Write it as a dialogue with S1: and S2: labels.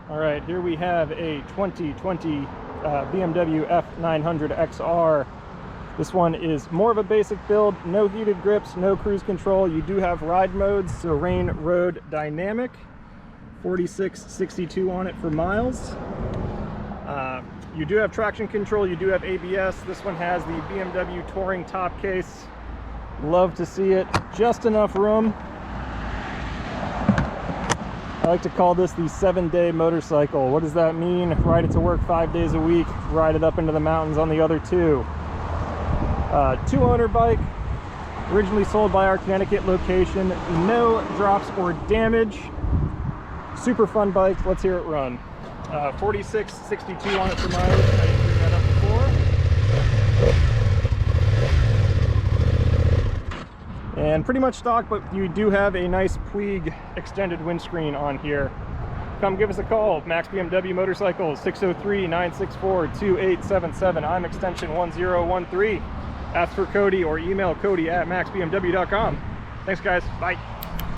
S1: All right, here we have a 2020 BMW F900XR. This one is more of a basic build, no heated grips, no cruise control. You do have ride modes, so rain, road, dynamic. 4662 on it for miles. You do have traction control, you do have ABS. This one has the BMW Touring top case. Love to see it. Just enough room. I like to call this the 7-day motorcycle. What does that mean? Ride it to work 5 days a week, ride it up into the mountains on the other 2. Two-owner bike, originally sold by our Connecticut location. No drops or damage. Super fun bike. Let's hear it run. 4662 on it for mileage. I didn't bring that up before. And pretty much stock, but you do have a nice Puig extended windscreen on here. Come give us a call. Max BMW Motorcycles, 603-964-2877. I'm extension 1013. Ask for Cody or email Cody at maxbmw.com. Thanks, guys. Bye.